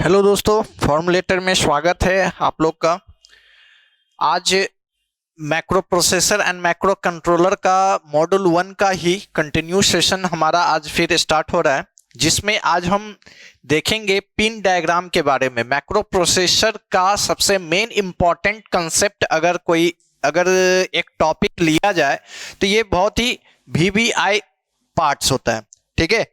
Hello दोस्तों, फॉर्मूलेटर में स्वागत है आप लोग का। आज macro processor and macro controller का मॉड्यूल 1 का ही कंटिन्यू सेशन हमारा आज फिर स्टार्ट हो रहा है, जिसमें आज हम देखेंगे पिन डायग्राम के बारे में। मैक्रो प्रोसेसर का सबसे मेन इंपॉर्टेंट कंसेप्ट अगर एक टॉपिक लिया जाए तो ये बहुत ही VVI पार्ट्स होता है। ठीक है,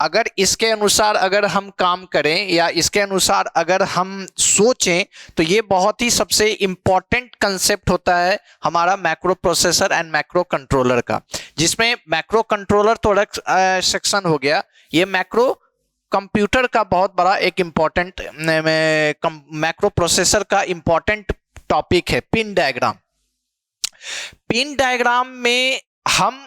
अगर इसके अनुसार अगर हम काम करें या इसके अनुसार अगर हम सोचें तो ये बहुत ही सबसे इंपॉर्टेंट कंसेप्ट होता है हमारा macro processor and macro controller का, जिसमें मैक्रो कंट्रोलर थोड़ा सेक्शन हो गया। ये मैक्रो कंप्यूटर का बहुत बड़ा एक इंपॉर्टेंट मैक्रो प्रोसेसर का इंपॉर्टेंट टॉपिक है पिन डायग्राम। पिन डायग्राम में हम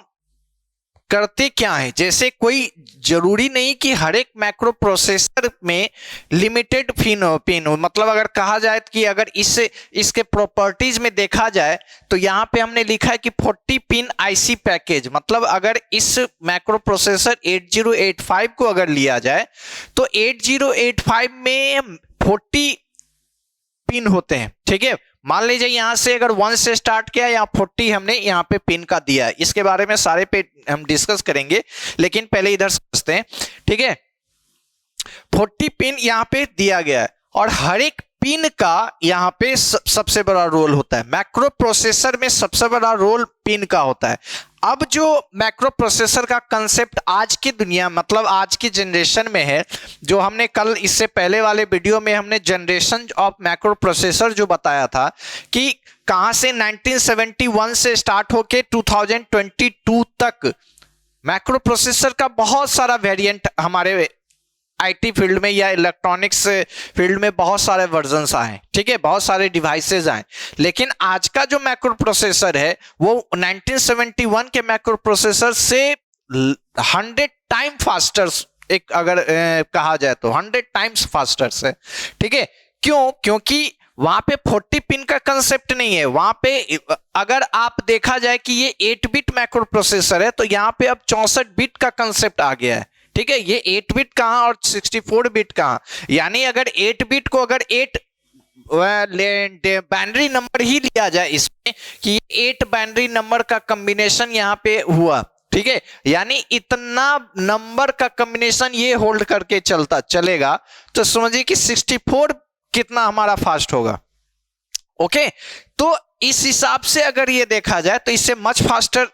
करते क्या है, जैसे कोई जरूरी नहीं कि हर एक मैक्रो प्रोसेसर में लिमिटेड पिन हो। मतलब अगर कहा जाए कि अगर इसके प्रॉपर्टीज में देखा जाए तो यहां पे हमने लिखा है कि 40 पिन आईसी पैकेज। मतलब अगर इस मैक्रो प्रोसेसर 8085 को अगर लिया जाए तो 8085 में 40 पिन होते हैं। ठीक है, मान लीजिए यहां से अगर 1 से स्टार्ट किया या 40 हमने यहां पे पिन का दिया है। इसके बारे में सारे पे हम डिस्कस करेंगे, लेकिन पहले इधर समझते हैं। ठीक है, 40 पिन यहां पे दिया गया है और हर एक पिन का यहां पे सबसे बड़ा रोल होता है। मैक्रो प्रोसेसर में सबसे बड़ा रोल पिन का होता है। अब जो मैक्रो प्रोसेसर का कंसेप्ट आज की दुनिया मतलब आज की जनरेशन में है, जो हमने कल इससे पहले वाले वीडियो में हमने जनरेशन ऑफ मैक्रो प्रोसेसर जो बताया था कि कहां से 1971 से स्टार्ट होके 2022 तक मैक्रो प्रोसेसर का बहुत सारा वेरिएंट हमारे आईटी फील्ड में या इलेक्ट्रॉनिक्स फील्ड में बहुत सारे वर्जन्स आए। ठीक है, बहुत सारे डिवाइसेस आए, लेकिन आज का जो मैक्रो प्रोसेसर है वो 1971 के मैक्रो प्रोसेसर से 100 टाइम फास्टर, एक अगर कहा जाए तो 100 टाइम्स फास्टर है। ठीक है, क्योंकि वहां पे 40 पिन का कंसेप्ट नहीं है। वहां पे अगर आप देखा जाए कि ये 8 बिट मैक्रो प्रोसेसर है तो यहां पे अब 64 बिट का कंसेप्ट आ गया है। ठीक है, ये 8 बिट कहां और 64 बिट कहां, यानी अगर 8 बिट को अगर 8 बाइनरी नंबर ही लिया जाए इसमें कि 8 बाइनरी नंबर का कॉम्बिनेशन यहां पे हुआ। ठीक है, यानी इतना नंबर का कॉम्बिनेशन ये होल्ड करके चलेगा तो समझिए कि 64 कितना हमारा फास्ट होगा। ओके, तो इस हिसाब से अगर ये देखा जाए तो इससे मच फास्टर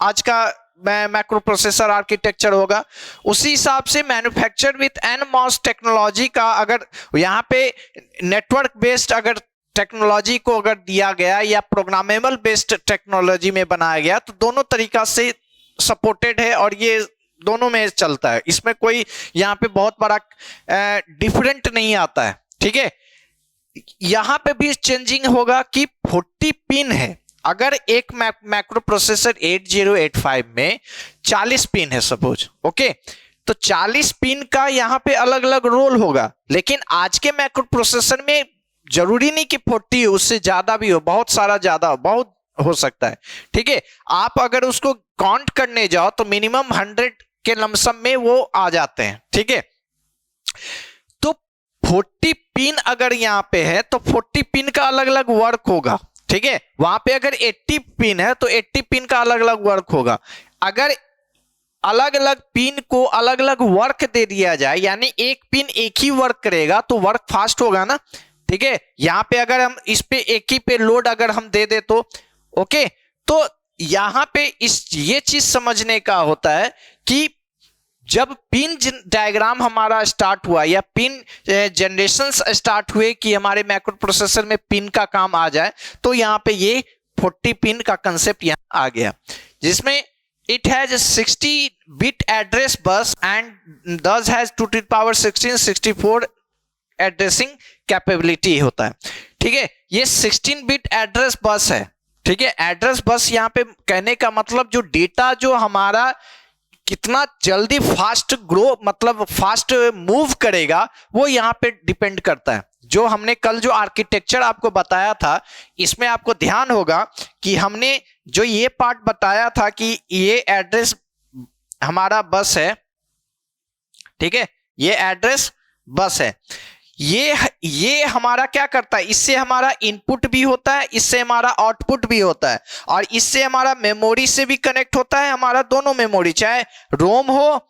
आज का मैक्रो प्रोसेसर आर्किटेक्चर होगा। उसी हिसाब से मैन्युफैक्चर विथ NMOS टेक्नोलॉजी का अगर यहाँ पे नेटवर्क बेस्ड अगर टेक्नोलॉजी को अगर दिया गया या प्रोग्रामेबल बेस्ड टेक्नोलॉजी में बनाया गया तो दोनों तरीका से सपोर्टेड है और ये दोनों में चलता है। इसमें कोई यहाँ पे बहुत बड़ा डिफरेंट नहीं आता है। ठीक है, यहां पे भी चेंजिंग होगा कि 40 पिन है। अगर एक मैक्रो प्रोसेसर 8085 में 40 पिन है सपोज, ओके, तो 40 पिन का यहां पे अलग अलग रोल होगा। लेकिन आज के मैक्रो प्रोसेसर में जरूरी नहीं कि 40 हो, उससे ज्यादा भी हो, बहुत सारा ज्यादा बहुत हो सकता है। ठीक है, आप अगर उसको काउंट करने जाओ तो मिनिमम 100 के लमसम में वो आ जाते हैं। ठीक है, तो 40 पिन अगर यहां पे है तो 40 पिन का अलग अलग वर्क होगा। ठीक है, वहां पे अगर 80 पिन है तो 80 पिन का अलग अलग वर्क होगा। अगर अलग अलग पिन को अलग अलग वर्क दे दिया जाए, यानी एक पिन एक ही वर्क करेगा तो वर्क फास्ट होगा ना। ठीक है, यहां पे अगर हम इस पे एक ही पे लोड अगर हम दे दे तो ओके, तो यहां पे ये चीज समझने का होता है कि जब पिन डायग्राम हमारा स्टार्ट हुआ या पिन जनरेशंस स्टार्ट हुए कि हमारे मैक्रो प्रोसेसर में पिन का काम आ जाए, तो यहां पे ये 40 पिन का कंसेप्ट यहां आ गया, जिसमें it has 60 bit address bus and thus has 2 to the power 16 64 addressing capability होता है। ठीक है, ये 16 बिट एड्रेस बस है। ठीक है, एड्रेस बस यहां पे कहने का मतलब जो डेटा जो हमारा कितना जल्दी फास्ट ग्रो मतलब फास्ट मूव करेगा वो यहां पे डिपेंड करता है। जो हमने कल जो आर्किटेक्चर आपको बताया था, इसमें आपको ध्यान होगा कि हमने जो ये पार्ट बताया था कि ये एड्रेस हमारा बस है। ठीक है, ये एड्रेस बस है। ये हमारा क्या करता है, इससे हमारा इनपुट भी होता है, इससे हमारा आउटपुट भी होता है, और इससे हमारा मेमोरी से भी कनेक्ट होता है, हमारा दोनों मेमोरी, चाहे रोम हो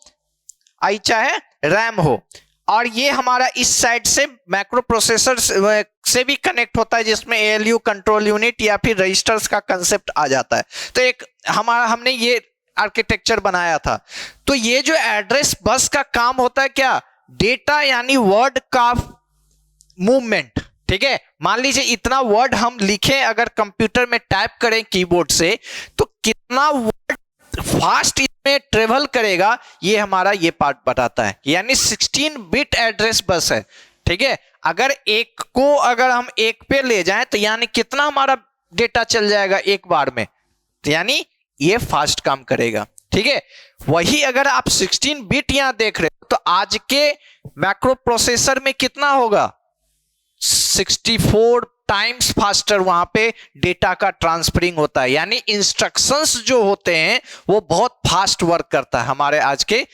चाहे रैम हो, और ये हमारा इस साइड से मैक्रो प्रोसेसर से भी कनेक्ट होता है, जिसमें एएलयू कंट्रोल यूनिट या फिर रजिस्टर्स का कंसेप्ट आ जाता है। तो एक हमने ये आर्किटेक्चर बनाया था। तो ये जो एड्रेस बस का काम होता है क्या, डेटा यानी वर्ड का मूवमेंट, ठीक है। मान लीजिए इतना वर्ड हम लिखें, अगर कंप्यूटर में टाइप करें कीबोर्ड से, तो कितना वर्ड फास्ट इसमें ट्रेवल करेगा, ये हमारा ये पार्ट बताता है। यानी 16 बिट एड्रेस बस है, ठीक है। अगर अगर हम एक पे ले जाएं तो यानी कितना हमारा डेटा चल जाएगा एक बार में, तो यानी ये फास्ट काम करेगा, ठीक है। वही अगर आप 16 बिट यहां देख रहे हो, तो आज के मैक्रो प्रोसेसर में कितना होगा, 64 टाइम्स फास्टर वहां पे डेटा का ट्रांसफरिंग होता है। यानी इंस्ट्रक्शंस जो होते हैं वो बहुत फास्ट वर्क करता है हमारे आज के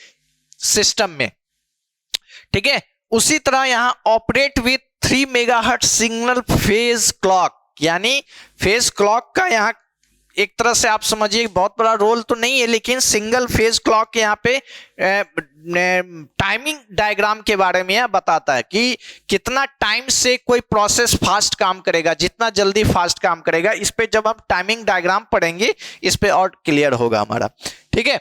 सिस्टम में, ठीक है। उसी तरह यहां operate with 3 megahertz signal phase clock, यानी फेज क्लॉक का यहां एक तरह से आप समझिए बहुत बड़ा रोल तो नहीं है, लेकिन सिंगल फेज क्लॉक यहाँ पे टाइमिंग डायग्राम के बारे में यह बताता है कि कितना टाइम से कोई प्रोसेस फास्ट काम करेगा, जितना जल्दी फास्ट काम करेगा। इस पे जब हम टाइमिंग डायग्राम पढ़ेंगे इस पे और क्लियर होगा हमारा, ठीक है।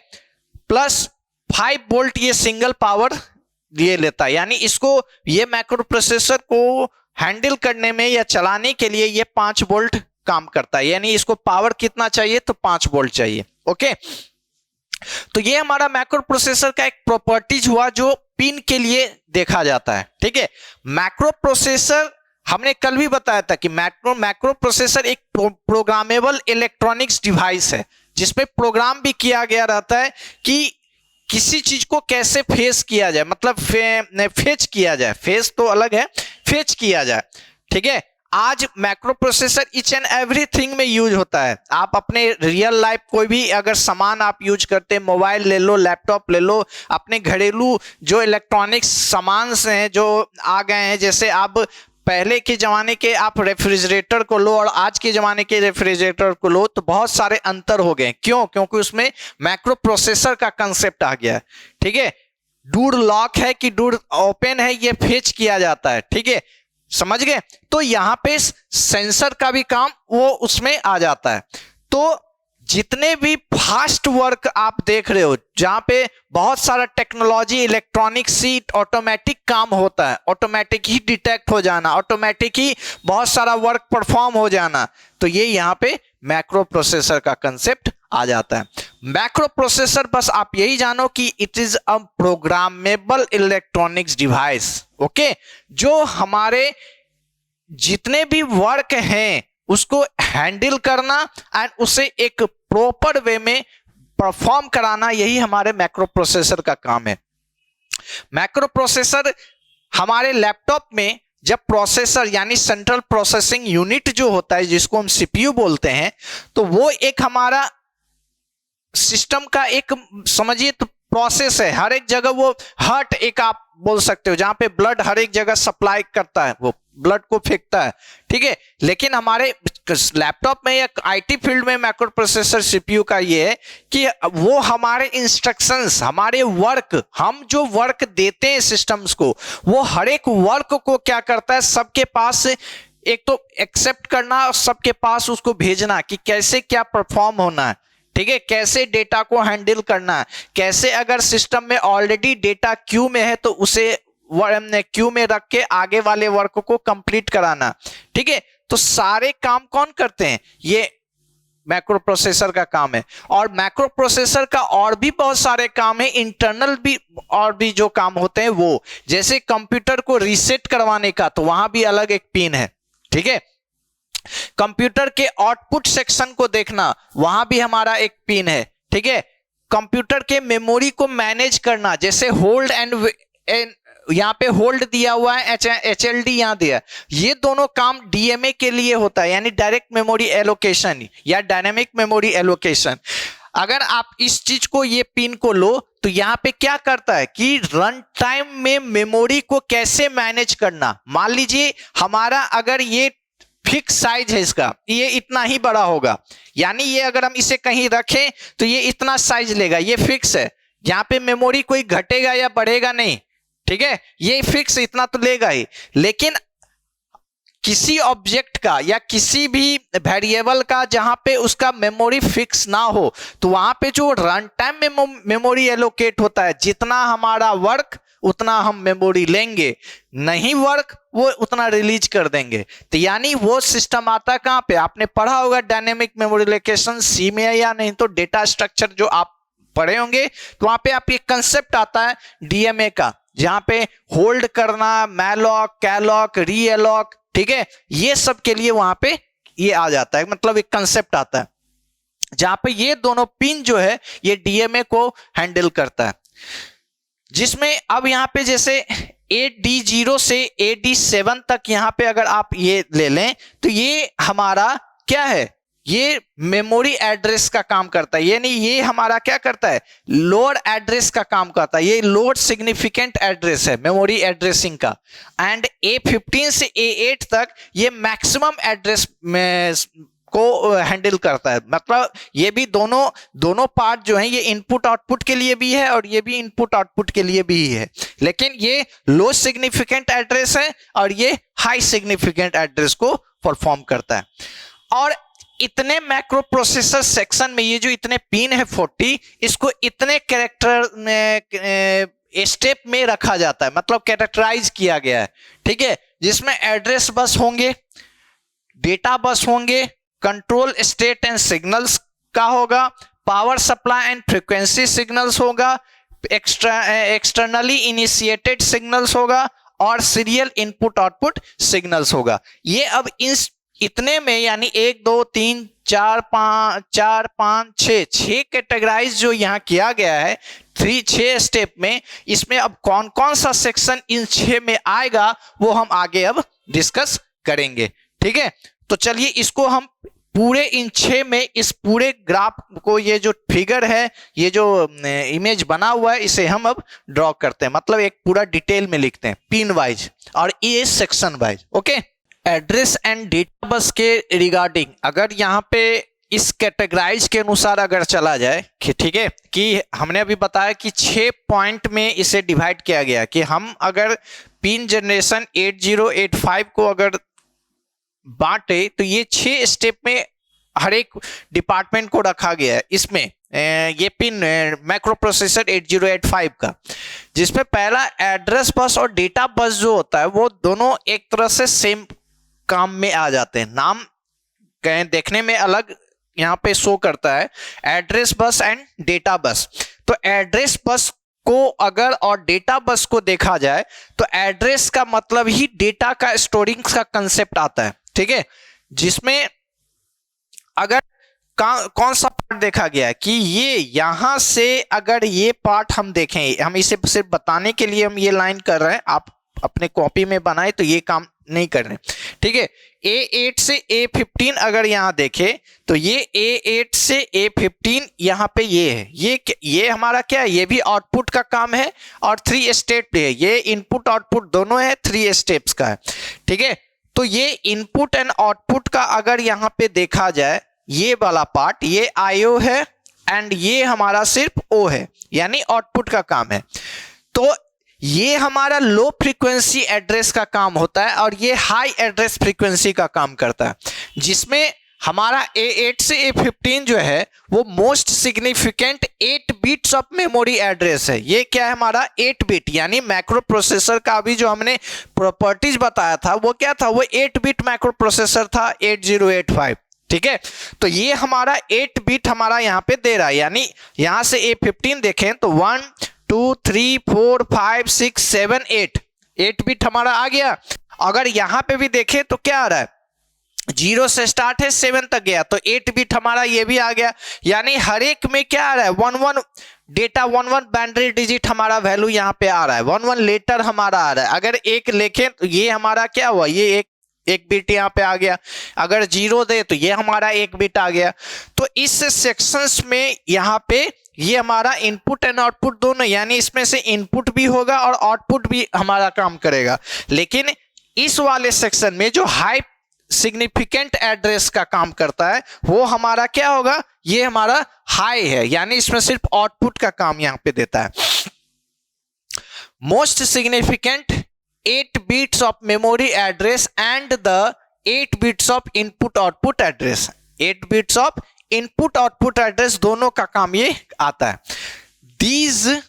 प्लस 5 वोल्ट ये सिंगल पावर ये लेता है, यानी इसको ये मैक्रो प्रोसेसर को हैंडल करने में या चलाने के लिए ये 5 वोल्ट काम करता है। यानी इसको पावर कितना चाहिए, तो 5 वोल्ट चाहिए, ओके। तो ये हमारा मैक्रो प्रोसेसर का एक प्रॉपर्टीज हुआ जो पिन के लिए देखा जाता है, ठीक है। मैक्रो प्रोसेसर हमने कल भी बताया था कि मैक्रो प्रोसेसर एक प्रोग्रामेबल इलेक्ट्रॉनिक्स डिवाइस है, जिसमें प्रोग्राम भी किया गया रहता है कि किसी चीज को कैसे फेच किया जाए, मतलब फेच किया जाए, फेच तो अलग है, फेच किया जाए, ठीक है। आज macro processor each and everything में यूज होता है। आप अपने रियल लाइफ कोई भी अगर सामान आप यूज करते हैं, मोबाइल ले लो, लैपटॉप ले लो, अपने घरेलू जो इलेक्ट्रॉनिक्स सामान हैं जो आ गए हैं, जैसे आप पहले के ज़माने के आप रेफ्रिजरेटर को लो और आज के ज़माने के रेफ्रिजरेटर को लो, तो बहुत सारे अंतर हो गए। क्यों? क्योंकि उसमें मैक्रो प्रोसेसर का कंसेप्ट आ गया है, ठीक है। डोर लॉक है कि डोर ओपन है, ये फेच किया जाता है, ठीक है, समझ गए। तो यहां पे सेंसर का भी काम वो उसमें आ जाता है। तो जितने भी फास्ट वर्क आप देख रहे हो, जहां पे बहुत सारा टेक्नोलॉजी इलेक्ट्रॉनिक सीट ऑटोमेटिक काम होता है, ऑटोमेटिक ही डिटेक्ट हो जाना, ऑटोमेटिक ही बहुत सारा वर्क परफॉर्म हो जाना, तो ये यहां पे मैक्रो प्रोसेसर का कंसेप्ट आ जाता है। मैक्रो प्रोसेसर बस आप यही जानो कि it is a programmable electronics device, okay, जो हमारे जितने भी वर्क हैं उसको हैंडल करना एंड उसे एक प्रॉपर वे में परफॉर्म कराना, यही हमारे मैक्रो प्रोसेसर का काम है। मैक्रो प्रोसेसर हमारे लैपटॉप में जब प्रोसेसर यानी सेंट्रल प्रोसेसिंग यूनिट जो होता है, जिसको हम सीपीयू बोलते हैं, तो वो एक हमारा सिस्टम का एक समझिए तो प्रोसेस है। हर एक जगह वो हार्ट एक आप बोल सकते हो, जहां पे ब्लड हर एक जगह सप्लाई करता है, वो ब्लड को फेंकता है, ठीक है। लेकिन हमारे लैपटॉप में या आईटी फील्ड में मैक्रो प्रोसेसर सीपीयू का ये है कि वो हमारे इंस्ट्रक्शंस, हमारे वर्क, हम जो वर्क देते हैं सिस्टम्स को, वो हर एक वर्क को क्या करता है, सबके पास एक तो एक्सेप्ट करना और सबके पास उसको भेजना कि कैसे क्या परफॉर्म होना है, ठीक है, कैसे डेटा को हैंडल करना है, कैसे अगर सिस्टम में ऑलरेडी डेटा क्यू में है तो उसे क्यू में रख के आगे वाले वर्क को कंप्लीट कराना, ठीक है। तो सारे काम कौन करते हैं, ये मैक्रो प्रोसेसर का काम है। और मैक्रो प्रोसेसर का और भी बहुत सारे काम है, इंटरनल भी और भी जो काम होते हैं वो, जैसे कंप्यूटर को रीसेट करवाने का, तो वहां भी अलग एक पिन है, ठीक है। कंप्यूटर के आउटपुट सेक्शन को देखना, वहां भी हमारा एक पिन है, ठीक है। कंप्यूटर के मेमोरी को मैनेज करना, जैसे होल्ड एंड यहां पे होल्ड दिया हुआ है, HLD यहां दिया, ये दोनों काम DMA के लिए होता है, यानी डायरेक्ट मेमोरी एलोकेशन या डायनेमिक मेमोरी एलोकेशन। अगर आप इस चीज को, ये पिन को लो, तो यहाँ पे क्या करता है कि रन टाइम में मेमोरी को कैसे मैनेज करना। मान लीजिए हमारा अगर ये फिक्स साइज है इसका, ये इतना ही बड़ा होगा, यानी ये अगर हम इसे कहीं रखें तो ये इतना साइज लेगा, ये फिक्स है। यहाँ पे मेमोरी कोई घटेगा या बढ़ेगा नहीं, ठीक है, ये फिक्स इतना तो लेगा ही। लेकिन किसी ऑब्जेक्ट का या किसी भी वेरिएबल का जहां पे उसका मेमोरी फिक्स ना हो, तो वहां पे जो रन टाइम में मेमोरी एलोकेट होता है, जितना हमारा वर्क उतना हम मेमोरी लेंगे, नहीं वर्क वो उतना रिलीज कर देंगे। तो यानी वो सिस्टम आता है कहां पे, आपने पढ़ा होगा डायनेमिक मेमोरी लोकेशन सी में, या नहीं तो डेटा स्ट्रक्चर जो आप पढ़े होंगे, तो वहां पे आप ये कंसेप्ट आता है डीएमए का, जहां पे होल्ड करना, मैलॉक, कैलॉक, री एलॉक, ठीक है, ये सब के लिए वहां पे ये आ जाता है, मतलब एक कंसेप्ट आता है जहां पे ये दोनों पिन जो है ये डीएमए को हैंडल करता है। जिसमें अब यहाँ पे जैसे AD0 से AD7 तक यहाँ पे अगर आप ये ले लें, तो ये हमारा क्या है, ये मेमोरी एड्रेस का काम करता है, यानी ये हमारा क्या करता है, लोअर एड्रेस का काम करता है, ये लोअर सिग्निफिकेंट एड्रेस है मेमोरी एड्रेसिंग का। एंड A15 से A8 तक ये मैक्सिमम एड्रेस में को हैंडल करता है। मतलब ये भी दोनों पार्ट जो है ये इनपुट आउटपुट के लिए भी है और ये भी इनपुट आउटपुट के लिए भी है, लेकिन ये लो सिग्निफिकेंट एड्रेस है और ये हाई सिग्निफिकेंट एड्रेस को परफॉर्म करता है। और इतने मैक्रो प्रोसेसर सेक्शन में ये जो इतने पिन है 40, इसको इतने कैरेक्टर स्टेप में रखा जाता है, मतलब कैरेक्टराइज किया गया है, ठीक है, जिसमें एड्रेस बस होंगे, डेटा बस होंगे, कंट्रोल स्टेट एंड सिग्नल्स का होगा, power supply and frequency signals होगा, एक्सटर्नली इनिशिएटेड सिग्नल्स होगा और सीरियल इनपुट आउटपुट सिग्नल्स होगा। ये अब इतने में यानी 1 2 3 4 5 6 कैटेगराइज जो यहाँ किया गया है 6 स्टेप में, इसमें अब कौन कौन सा सेक्शन इन 6 में आएगा वो हम आगे अब डिस्कस करेंगे, ठीक है। तो चलिए इसको हम पूरे इन 6 में, इस पूरे ग्राफ को, ये जो फिगर है, ये जो इमेज बना हुआ है, इसे हम अब ड्रॉ करते हैं, मतलब एक पूरा डिटेल में लिखते हैं पिन वाइज और ये section wise, okay. Address and data bus के रिगार्डिंग अगर यहाँ पे इस कैटेगराइज के अनुसार अगर चला जाए, ठीक है, कि हमने अभी बताया कि 6 पॉइंट में इसे डिवाइड किया गया, कि हम अगर पिन जनरेशन 8085 को अगर बांटे तो ये 6 स्टेप में हर एक डिपार्टमेंट को रखा गया है। इसमें ये पिन माइक्रो प्रोसेसर 8085 का, जिसमें पहला एड्रेस बस और डेटा बस जो होता है वो दोनों एक तरह से सेम काम में आ जाते हैं, नाम कहें देखने में अलग यहाँ पे शो करता है, address bus and data bus. तो एड्रेस बस को अगर और डेटा बस को देखा जाए तो एड्रेस का मतलब ही डेटा का स्टोरिंग का कंसेप्ट आता है, ठीक है, जिसमें अगर कौन सा पार्ट देखा गया है कि ये यहां से अगर ये पार्ट हम देखें, हम इसे सिर्फ बताने के लिए हम ये लाइन कर रहे हैं, आप अपने कॉपी में बनाए तो ये काम नहीं कर रहे, ठीक है। A8 से A15 अगर यहां देखें तो ये A8 से A15 यहां पे ये है, ये हमारा क्या है, ये भी आउटपुट का काम है और 3 स्टेप है, ये इनपुट आउटपुट दोनों है, 3 स्टेप्स का है, ठीक है। तो ये इनपुट एंड आउटपुट का अगर यहां पे देखा जाए, ये वाला पार्ट ये IO है एंड ये हमारा सिर्फ O है, यानी आउटपुट का काम है। तो ये हमारा लो फ्रीक्वेंसी एड्रेस का काम होता है और ये हाई एड्रेस फ्रीक्वेंसी का काम करता है, जिसमें हमारा A8 से A15 जो है वो most significant 8 bits of memory address है। ये क्या है हमारा 8 बिट, यानी माइक्रो प्रोसेसर का भी जो हमने प्रॉपर्टीज बताया था वो क्या था, वो 8 बिट माइक्रो प्रोसेसर था 8085, ठीक है। तो ये हमारा 8 बिट हमारा यहाँ पे दे रहा है, यानी यहां से A15 देखें तो 1 2 3 4 5 6 7 8 बिट हमारा आ गया। अगर यहां पे भी देखें तो क्या आ रहा है, 0 से स्टार्ट है 7 तक गया, तो 8 बिट हमारा ये भी आ गया, यानी हर एक में क्या आ रहा है 11 डेटा, 11 बाइनरी डिजिट हमारा वैल्यू यहाँ पे आ रहा है, 11 लेटर हमारा आ रहा है। अगर एक लिखें तो ये हमारा क्या हुआ, ये एक एक बिट यहाँ पे आ गया, अगर 0 दे तो ये हमारा एक बिट आ गया। तो इस सेक्शंस में यहाँ पे ये हमारा इनपुट एंड आउटपुट दोनों, यानी इसमें से इनपुट भी होगा और आउटपुट भी हमारा काम करेगा। लेकिन इस वाले सेक्शन में जो हाई सिग्निफिकेंट एड्रेस का काम करता है वो हमारा क्या होगा, ये हमारा हाई है, यानी इसमें सिर्फ आउटपुट का काम यहां पे देता है। Most significant 8 bits of memory address and the 8 bits of input output address, 8 bits of input output address दोनों का काम ये आता है। These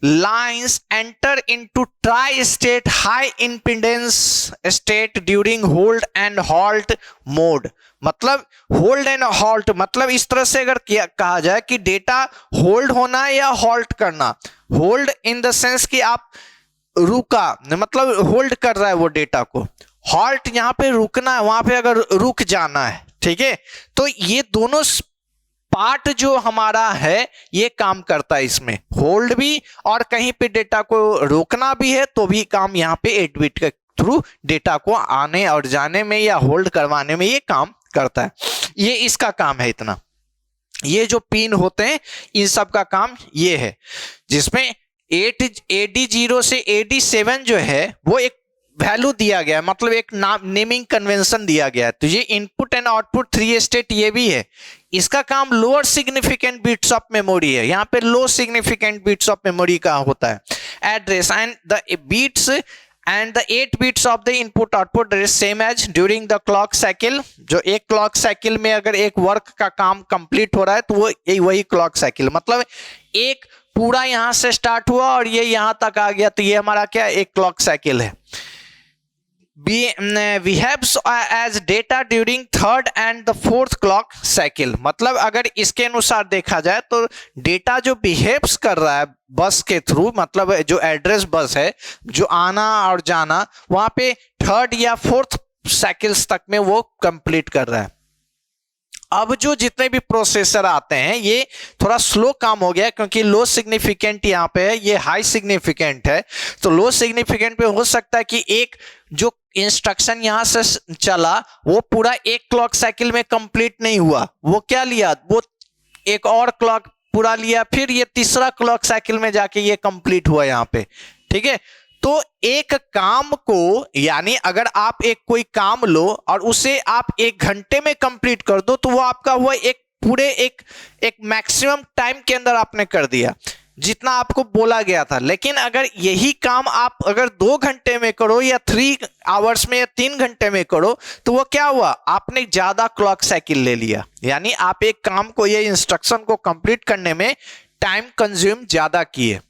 lines enter into tri-state high impedance state during hold and halt mode। मतलब hold and halt, मतलब इस तरह से अगर कहा जाए कि डेटा होल्ड होना या हॉल्ट करना, होल्ड इन द सेंस कि आप रुका, मतलब होल्ड कर रहा है वो डेटा को, हॉल्ट यहां पे रुकना है, वहां पे अगर रुक जाना है, ठीक है। तो ये दोनों पार्ट जो हमारा है ये काम करता है, इसमें होल्ड भी और कहीं पे डेटा को रोकना भी है तो भी काम यहाँ पे 8 बिट के थ्रू डेटा को आने और जाने में या होल्ड करवाने में ये काम करता है। ये इसका काम है इतना। ये जो पिन होते हैं इन सब का काम ये है, जिसमें AD0 से AD7 जो है वो एक वैल्यू दिया गया है, मतलब एक नेमिंग कन्वेंशन दिया गया है। तो ये इनपुट एंड आउटपुट 3 स्टेट ये भी है। इसका काम lower significant bits of memory है, यहाँ पे low significant bits of memory का होता है address and the bits and the 8 bits of the input output address same as during the clock cycle. जो एक क्लॉक साइकिल में अगर एक वर्क का काम कंप्लीट हो रहा है तो वो वही क्लॉक साइकिल, मतलब एक पूरा यहां से स्टार्ट हुआ और ये यहां तक आ गया, तो ये हमारा क्या एक क्लॉक साइकिल है। behaves as data during third and the fourth clock cycle, मतलब अगर इसके अनुसार देखा जाए तो डेटा जो बिहेव्स कर रहा है बस के थ्रू, मतलब जो एड्रेस बस है जो आना और जाना, वहां पे थर्ड या फोर्थ साइकिल्स तक में वो कंप्लीट कर रहा है। अब जो जितने भी प्रोसेसर आते हैं ये थोड़ा स्लो काम हो गया क्योंकि लो सिग्निफिकेंट यहाँ पे है, ये हाई सिग्निफिकेंट है। तो लो सिग्निफिकेंट पे हो सकता है कि एक जो इंस्ट्रक्शन यहां से चला वो पूरा एक क्लॉक साइकिल में कंप्लीट नहीं हुआ, वो क्या लिया, वो एक और क्लॉक पूरा लिया, फिर ये तीसरा क्लॉक साइकिल में जाके ये कंप्लीट हुआ यहाँ पे, ठीक है। तो एक काम को, यानी अगर आप एक कोई काम लो और उसे आप 1 घंटे में कंप्लीट कर दो तो वो आपका हुआ एक पूरे एक मैक्सिमम टाइम के अंदर आपने कर दिया जितना आपको बोला गया था। लेकिन अगर यही काम आप अगर 2 घंटे में करो या 3 आवर्स में या 3 घंटे में करो तो वो क्या हुआ, आपने ज्यादा क्लॉक साइकिल ले लिया, यानी आप एक काम को, ये इंस्ट्रक्शन को कंप्लीट करने में टाइम कंज्यूम ज्यादा किए,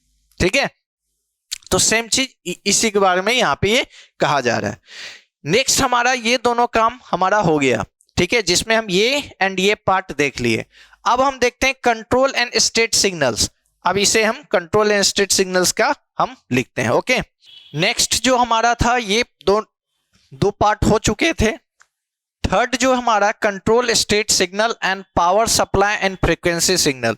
ठीक है। तो सेम चीज इसी के बारे में यहाँ पे ये कहा जा रहा है। नेक्स्ट हमारा ये दोनों काम हमारा हो गया, ठीक है, जिसमें हम ये एंड ये पार्ट देख लिए। अब हम देखते हैं कंट्रोल एंड स्टेट सिग्नल्स। अब इसे हम कंट्रोल एंड स्टेट सिग्नल्स का हम लिखते हैं, ओके। नेक्स्ट जो हमारा था ये दो पार्ट हो चुके थे। थर्ड जो हमारा control state signal and power supply and frequency signal,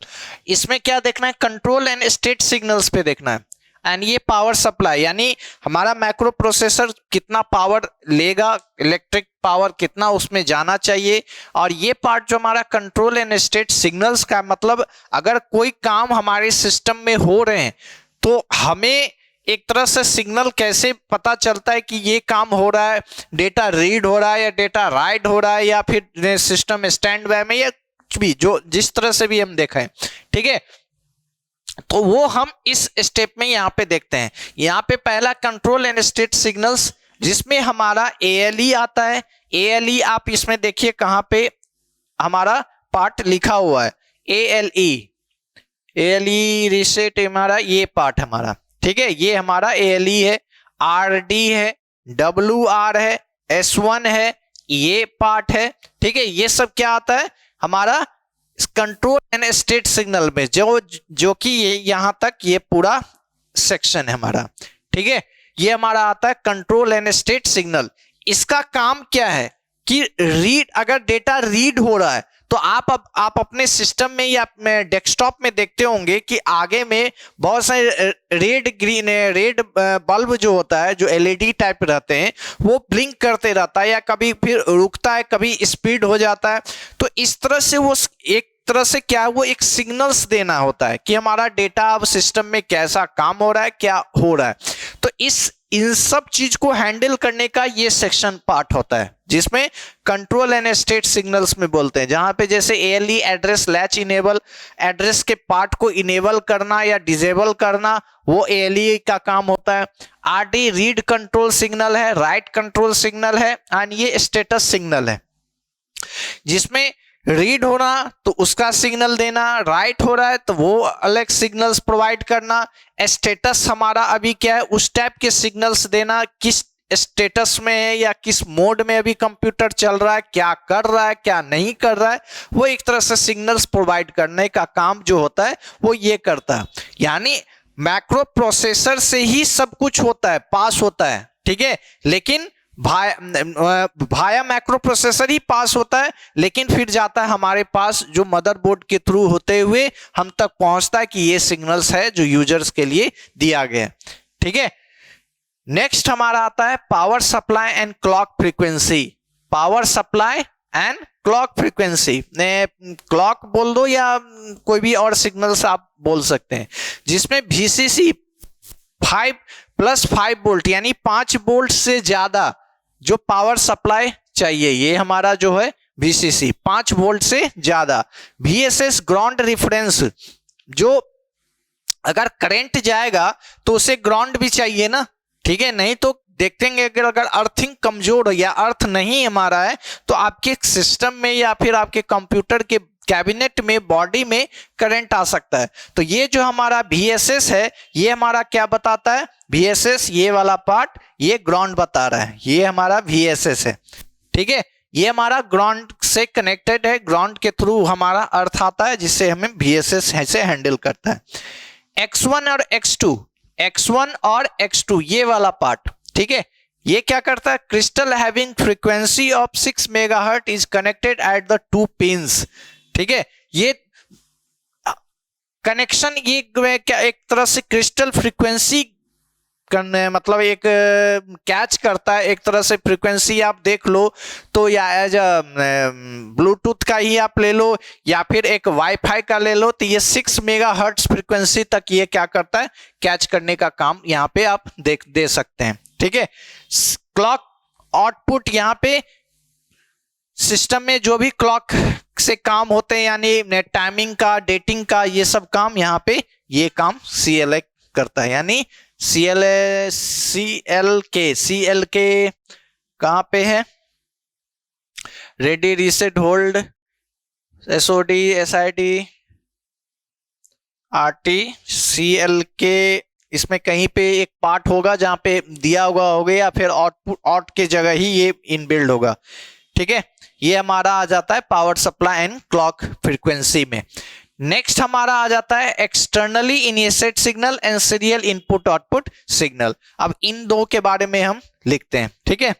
इसमें क्या देखना है, कंट्रोल एंड स्टेट सिग्नल्स पे देखना है। एंड ये पावर सप्लाई, यानी हमारा माइक्रो प्रोसेसर कितना पावर लेगा, इलेक्ट्रिक पावर कितना उसमें जाना चाहिए। और ये पार्ट जो हमारा कंट्रोल एंड स्टेट सिग्नल्स का, मतलब अगर कोई काम हमारे सिस्टम में हो रहे हैं तो हमें एक तरह से सिग्नल कैसे पता चलता है कि ये काम हो रहा है, डेटा रीड हो रहा है या डेटा राइट हो रहा है या फिर सिस्टम स्टैंड बाय में या कुछ भी, जो जिस तरह से भी हम देखें, ठीक है। तो वो हम इस स्टेप में यहाँ पे देखते हैं। यहाँ पे पहला कंट्रोल एंड स्टेट सिग्नल्स, जिसमें हमारा ALE आता है। ALE आप इसमें देखिए कहाँ पे हमारा पार्ट लिखा हुआ है, ALE रीसेट हमारा ये पार्ट हमारा, ठीक है, ये हमारा ALE है। RD है, WR है, S1 है, ये पार्ट है, ठीक है। ये सब क्या आता है हमारा कंट्रोल एंड स्टेट सिग्नल में, जो कि ये यहां तक ये पूरा सेक्शन है हमारा, ठीक है। ये हमारा आता है कंट्रोल एंड स्टेट सिग्नल। इसका काम क्या है कि रीड, अगर डेटा रीड हो रहा है तो आप अपने सिस्टम में या डेस्कटॉप में देखते होंगे कि आगे में बहुत सारे रेड बल्ब जो होता है, जो एलईडी टाइप रहते हैं, वो ब्लिंक करते रहता है या कभी फिर रुकता है, कभी स्पीड हो जाता है। तो इस तरह से वो एक तरह से क्या है, वो एक सिग्नल्स देना होता है कि हमारा डेटा अब सिस्टम में कैसा काम हो रहा है, क्या हो रहा है। तो इन सब चीज को हैंडल करने का ये सेक्शन पार्ट होता है, जिसमें कंट्रोल एंड स्टेट सिग्नल्स में बोलते हैं, जहां पे जैसे ALE address latch enable, address के पार्ट को इनेबल करना या डिसेबल करना, वो ALE का काम होता है। RD रीड कंट्रोल सिग्नल है, राइट कंट्रोल सिग्नल है, एंड ये स्टेटस सिग्नल है, जिसमें रीड हो रहा तो उसका सिग्नल देना, राइट हो रहा है तो वो अलग सिग्नल्स प्रोवाइड करना, स्टेटस हमारा अभी क्या है उस टाइप के सिग्नल्स देना, किस स्टेटस में है या किस मोड में अभी कंप्यूटर चल रहा है, क्या कर रहा है, क्या नहीं कर रहा है, वो एक तरह से सिग्नल्स प्रोवाइड करने का काम जो होता है वो ये करता है। यानी मैक्रो प्रोसेसर से ही सब कुछ होता है, पास होता है, ठीक है, लेकिन भाया मैक्रो प्रोसेसर ही पास होता है, लेकिन फिर जाता है हमारे पास जो मदरबोर्ड के थ्रू होते हुए हम तक पहुंचता है कि ये सिग्नल्स है जो यूजर्स के लिए दिया गया है, ठीक है। नेक्स्ट हमारा आता है power supply and clock frequency. Power supply and clock frequency, clock बोल दो या कोई भी और सिग्नल्स आप बोल सकते हैं, जिसमें VCC 5+5 वोल्ट यानी 5 वोल्ट से ज्यादा जो पावर सप्लाई चाहिए, ये हमारा जो है VCC 5 वोल्ट से ज्यादा। VSS ग्राउंड रेफरेंस, जो अगर करंट जाएगा तो उसे ग्राउंड भी चाहिए ना, ठीक है, नहीं तो देखेंगे अगर अर्थिंग कमजोर हो या अर्थ नहीं हमारा है तो आपके सिस्टम में या फिर आपके कंप्यूटर के कैबिनेट में, बॉडी में करंट आ सकता है। तो ये जो हमारा VSS है ये हमारा क्या बताता है, VSS ये वाला पार्ट ये ग्राउंड बता रहा है, ये हमारा VSS है, ठीक है, ये हमारा ग्राउंड से कनेक्टेड है, ग्राउंड के थ्रू हमारा अर्थ आता है जिससे हमें VSS से हैंडल करता है। X1 और X2, X1 और X2 ये वाला पार्ट, ठीक है, ये क्या करता है, crystal having frequency of 6 megahertz is connected at the 2 pins, ठीक है, ये कनेक्शन ये क्या एक तरह से क्रिस्टल फ्रीक्वेंसी करने, मतलब एक कैच करता है, एक तरह से फ्रीक्वेंसी आप देख लो तो, या एज ब्लूटूथ का ही आप ले लो या फिर एक वाईफाई का ले लो, तो ये 6 मेगाहर्ट्ज फ्रीक्वेंसी तक ये क्या करता है, कैच करने का काम यहाँ पे आप दे सकते हैं, ठीक है। क्लॉक आउटपुट, यहाँ पे सिस्टम में जो भी क्लॉक से काम होते हैं यानी टाइमिंग का, डेटिंग का, ये सब काम यहाँ पे ये काम CLK करता है, यानी CLK कहाँ पे है, ready, reset, hold, SOD, SID, RT, CLK, इसमें कहीं पे एक पार्ट होगा जहां पे दिया होगा या फिर आउट के जगह ही ये इनबिल्ड होगा, ठीक है। ये हमारा आ जाता है power supply and clock frequency में। नेक्स्ट हमारा आ जाता है externally initiate signal and serial input output signal. अब इन दो के बारे में हम लिखते हैं, ठीक है।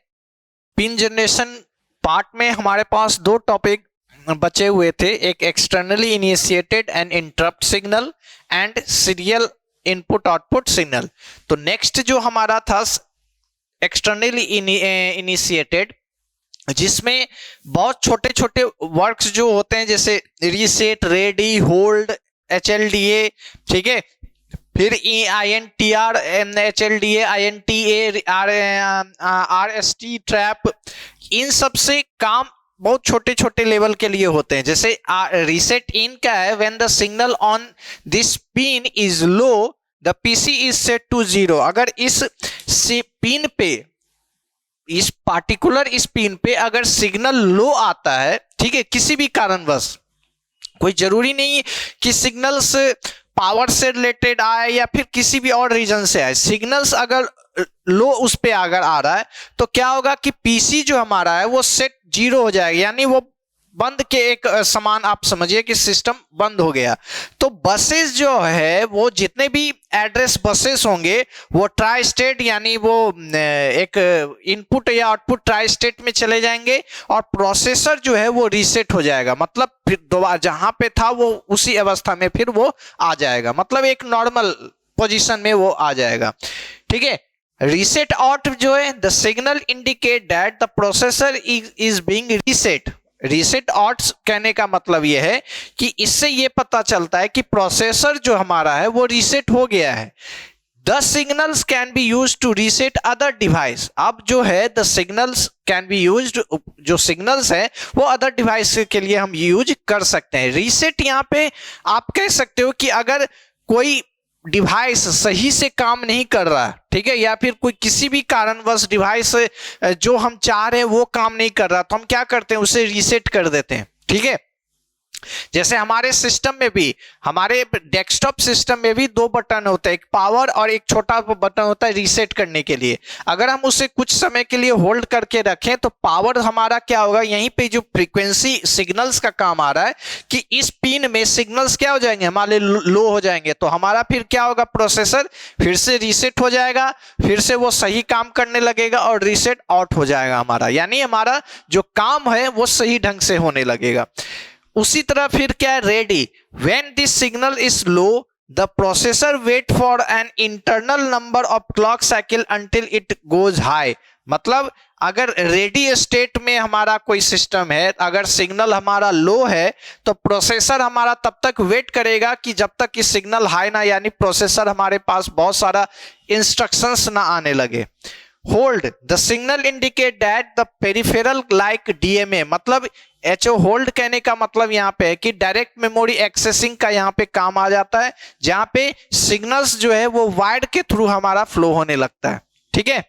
पिन जनरेशन पार्ट में हमारे पास दो टॉपिक बचे हुए थे, एक externally initiated and interrupt signal and serial input output signal. तो नेक्स्ट जो हमारा था एक्सटर्नली इनिशिएटेड, जिसमें बहुत छोटे छोटे वर्क्स जो होते हैं जैसे रीसेट, रेडी, होल्ड, HLDA, ठीक है, फिर INTR, HLDA, INTA, RST trap, इन सब से काम बहुत छोटे छोटे लेवल के लिए होते हैं। जैसे रीसेट इन क्या है, when the signal on this pin is low the PC is set to 0। अगर इस पिन पे, इस पार्टिकुलर इस पिन पे अगर सिग्नल लो आता है, ठीक है, किसी भी कारणवश, कोई जरूरी नहीं कि सिग्नल्स पावर से रिलेटेड आए या फिर किसी भी और रीजन से आए, सिग्नल्स अगर लो उस पे अगर आ रहा है तो क्या होगा कि PC जो हमारा है वो सेट 0 हो जाएगा, यानी वो बंद के एक समान आप समझिए कि सिस्टम बंद हो गया। तो बसेस जो है वो जितने भी एड्रेस बसेस होंगे वो ट्राई स्टेट यानी वो एक इनपुट या आउटपुट ट्राई स्टेट में चले जाएंगे और प्रोसेसर जो है वो रीसेट हो जाएगा, मतलब फिर दोबारा जहां पे था वो उसी अवस्था में फिर वो आ जाएगा, मतलब एक नॉर्मल पोजीशन में वो आ जाएगा। ठीक है, रीसेट आउट जो है the signal indicate that the processor is being reset. Reset out कहने का मतलब यह है कि इससे यह पता चलता है कि प्रोसेसर जो हमारा है वो रीसेट हो गया है। The signals can be use to reset other device. अब जो है the signals can be use, जो सिग्नल्स है वो अदर डिवाइस के लिए हम यूज कर सकते हैं। रीसेट यहां पे आप कह सकते हो कि अगर कोई डिवाइस सही से काम नहीं कर रहा, ठीक है, या फिर कोई किसी भी कारणवश डिवाइस जो हम चाह रहे हैं वो काम नहीं कर रहा, तो हम क्या करते हैं, उसे रीसेट कर देते हैं। ठीक है, जैसे हमारे सिस्टम में भी, हमारे डेस्कटॉप सिस्टम में भी दो बटन होते हैं, एक पावर और एक छोटा बटन होता है रीसेट करने के लिए। अगर हम उसे कुछ समय के लिए होल्ड करके रखें तो पावर हमारा क्या होगा, यहीं पे जो फ्रीक्वेंसी सिग्नल्स का काम आ रहा है कि इस पिन में सिग्नल्स क्या हो जाएंगे, हमारे लो हो जाएंगे, तो हमारा फिर क्या होगा, प्रोसेसर फिर से रीसेट हो जाएगा, फिर से वो सही काम करने लगेगा और रीसेट आउट हो जाएगा हमारा, यानी हमारा जो काम है वो सही ढंग से होने लगेगा। उसी तरह फिर क्या है, ready, when this signal is low the processor wait for an internal number of clock cycle until it goes high. मतलब अगर रेडी स्टेट में हमारा कोई सिस्टम है, अगर सिग्नल हमारा लो है तो प्रोसेसर हमारा तब तक वेट करेगा कि जब तक कि सिग्नल हाई ना, यानी प्रोसेसर हमारे पास बहुत सारा इंस्ट्रक्शंस ना आने लगे। Hold the signal indicate that the peripheral like DMA. मतलब एचओ होल्ड कहने का मतलब यहां पे है कि डायरेक्ट मेमोरी एक्सेसिंग का यहां पे काम आ जाता है, जहां पे सिग्नल्स जो है वो वायर्ड के थ्रू हमारा फ्लो होने लगता है। ठीक है,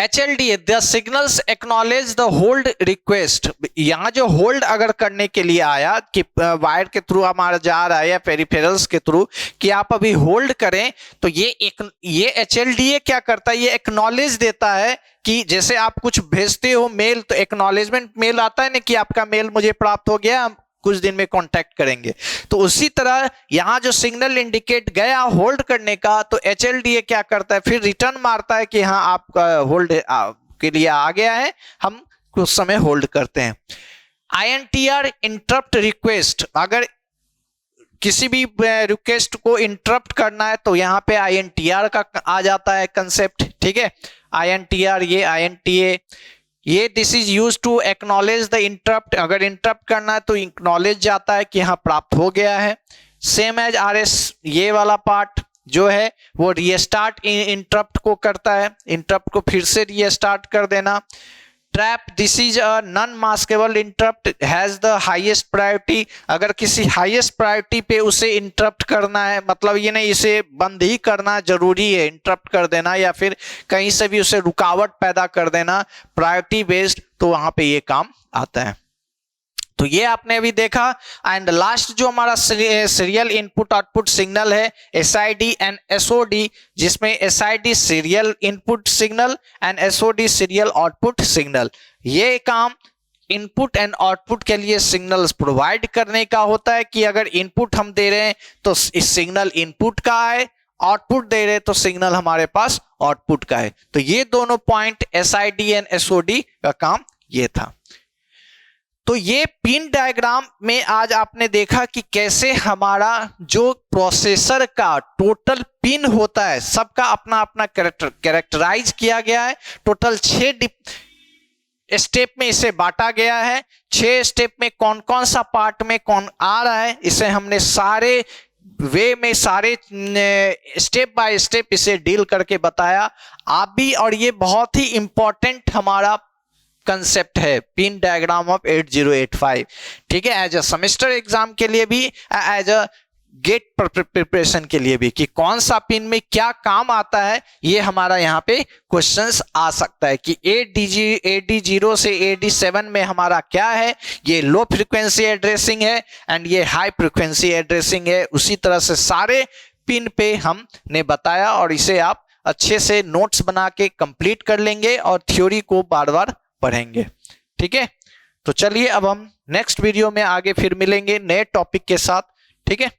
HLDA the signals acknowledge the hold request. यहां जो होल्ड अगर करने के लिए आया कि वायर के थ्रू हमारा जा रहा है या पेरिफेरल्स के थ्रू कि आप अभी होल्ड करें, तो ये HLDA क्या करता है, ये एक्नॉलेज देता है कि जैसे आप कुछ भेजते हो मेल, तो एक्नॉलेजमेंट मेल आता है ना कि आपका मेल मुझे प्राप्त हो गया, हम कुछ दिन में कांटेक्ट करेंगे। तो उसी तरह यहां जो सिग्नल इंडिकेट गया होल्ड करने का, तो HLDA क्या करता है, फिर रिटर्न मारता है कि हाँ आपका होल्ड के लिए आ गया है, हम कुछ समय होल्ड करते हैं। INTR इंटरप्ट रिक्वेस्ट, अगर किसी भी रिक्वेस्ट को इंटरप्ट करना है तो यहाँ पे INTR का आ जाता है कंसेप्ट। ठीक है, INTR, ये INTA, ये this is use to acknowledge the interrupt. अगर इंटरप्ट करना है तो एक्नॉलेज जाता है कि हाँ प्राप्त हो गया है। सेम एज RS, ये वाला पार्ट जो है वो रीस्टार्ट इंटरप्ट को करता है, इंटरप्ट को फिर से रीस्टार्ट कर देना। Trap, this is a non maskable interrupt, has the highest priority. अगर किसी हाईएस्ट प्रायोरिटी पे उसे इंटरप्ट करना है, मतलब ये नहीं इसे बंद ही करना जरूरी है, इंटरप्ट कर देना या फिर कहीं से भी उसे रुकावट पैदा कर देना प्रायोरिटी बेस्ड, तो वहां पे ये काम आता है। तो ये आपने अभी देखा। एंड लास्ट जो हमारा सीरियल इनपुट आउटपुट सिग्नल है, SID एंड SOD, जिसमें SID serial input signal and SOD serial output signal. ये काम इनपुट एंड आउटपुट के लिए सिग्नल्स प्रोवाइड करने का होता है कि अगर इनपुट हम दे रहे हैं तो इस सिग्नल इनपुट का है, आउटपुट दे रहे हैं तो सिग्नल हमारे पास आउटपुट का है। तो ये दोनों पॉइंट SID एंड SOD का काम ये था। तो ये पिन डायग्राम में आज आपने देखा कि कैसे हमारा जो प्रोसेसर का टोटल पिन होता है, सबका अपना अपना कैरेक्टराइज किया गया है। टोटल 6 स्टेप में इसे बांटा गया है। 6 स्टेप में कौन कौन सा पार्ट में कौन आ रहा है, इसे हमने सारे वे में, सारे स्टेप बाय स्टेप इसे डील करके बताया आप भी। और ये बहुत ही इंपॉर्टेंट हमारा कंसेप्ट है पिन डायग्राम ऑफ 8085। ठीक है, एज अ सेमेस्टर एग्जाम के लिए भी, एज अ गेट प्रिपरेशन के लिए भी, कि कौन सा पिन में क्या काम आता है, ये हमारा यहाँ पे क्वेश्चंस आ सकता है कि AD0 से AD7 में हमारा क्या है। ये लो फ्रीक्वेंसी एड्रेसिंग है एंड ये हाई फ्रीक्वेंसी एड्रेसिंग है। उसी तरह से सारे पिन पे हमने बताया और इसे आप अच्छे से नोट्स बना के कंप्लीट कर लेंगे और थ्योरी को बार बार पढ़ेंगे। ठीक है, तो चलिए अब हम नेक्स्ट वीडियो में आगे फिर मिलेंगे नए टॉपिक के साथ। ठीक है,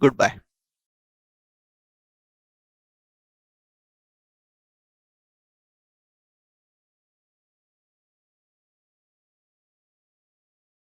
गुड बाय।